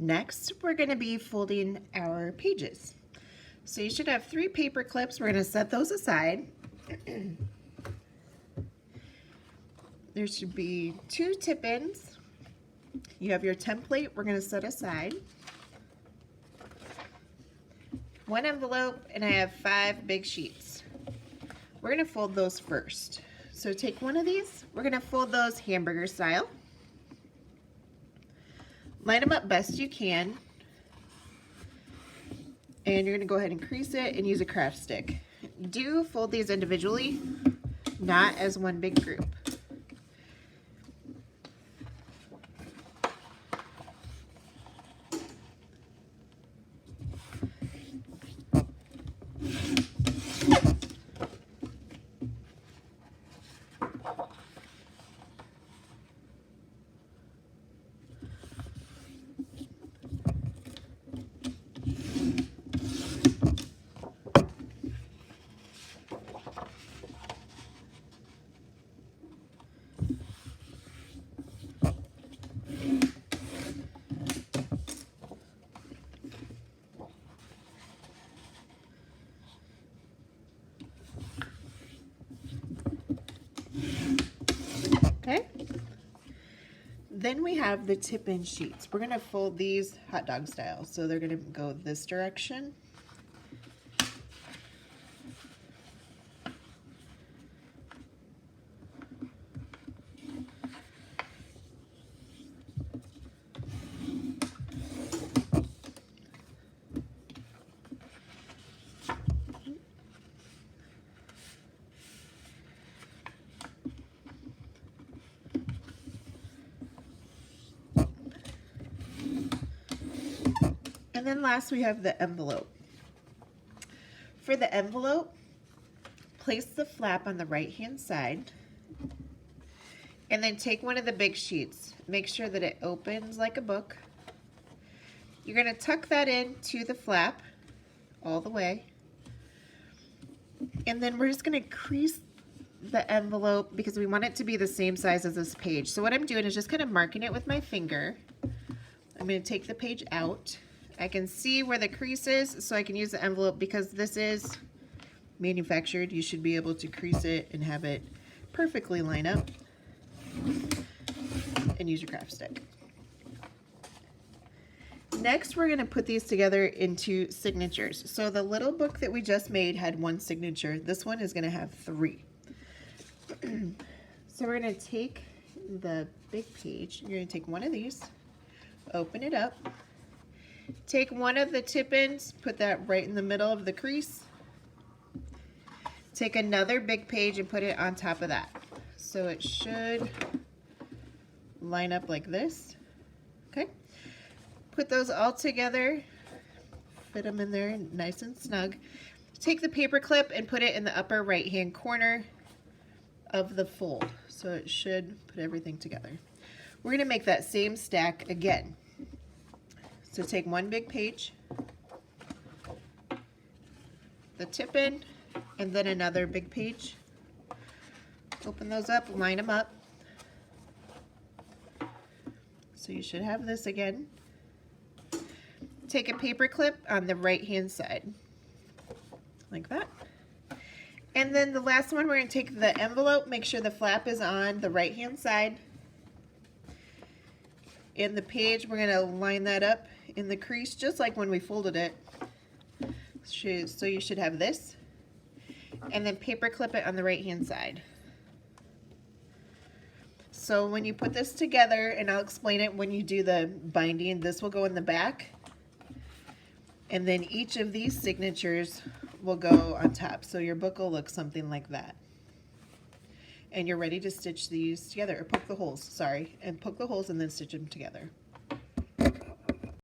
Next, we're going to be folding our pages. So you should have 3 paper clips. We're going to set those aside. There should be 2 tip-ins. You have your template we're going to set aside. 1 envelope, and I have 5 big sheets. We're going to fold those first. So take one of these. We're going to fold those hamburger style. Line them up best you can. And you're going to go ahead and crease it and use a craft stick. Do fold these individually, not as one big group. Okay. Then we have the tip-in sheets. We're going to fold these hot dog style. So they're going to go this direction. And then last we have the envelope. For the envelope, place the flap on the right hand side and then take one of the big sheets. Make sure that it opens like a book. You're going to tuck that into the flap all the way. And then we're just going to crease the envelope because we want it to be the same size as this page. So what I'm doing is just kind of marking it with my finger. I'm going to take the page out. I can see where the crease is, so I can use the envelope because this is manufactured. You should be able to crease it and have it perfectly line up. And use your craft stick. Next, we're going to put these together into signatures. So the little book that we just made had 1 signature. This one is going to have 3. So we're going to take the big page. You're going to take one of these, open it up. Take one of the tip-ins, put that right in the middle of the crease. Take another big page and put it on top of that. So it should line up like this. Okay. Put those all together, fit them in there nice and snug. Take the paper clip and put it in the upper right-hand corner of the fold. So it should put everything together. We're going to make that same stack again. So take one big page, the tip-in, and then another big page. Open those up, line them up. So you should have this again. Take a paper clip on the right-hand side, like that. And then the last one, we're going to take the envelope, make sure the flap is on the right-hand side. In the page, we're going to line that up in the crease just like when we folded it. So you should have this, and then paper clip it on the right hand side. So when you put this together, and I'll explain it when you do the binding, this will go in the back, and then each of these signatures will go on top. So your book will look something like that. And you're ready to stitch these together, or poke the holes, sorry, and poke the holes and then stitch them together.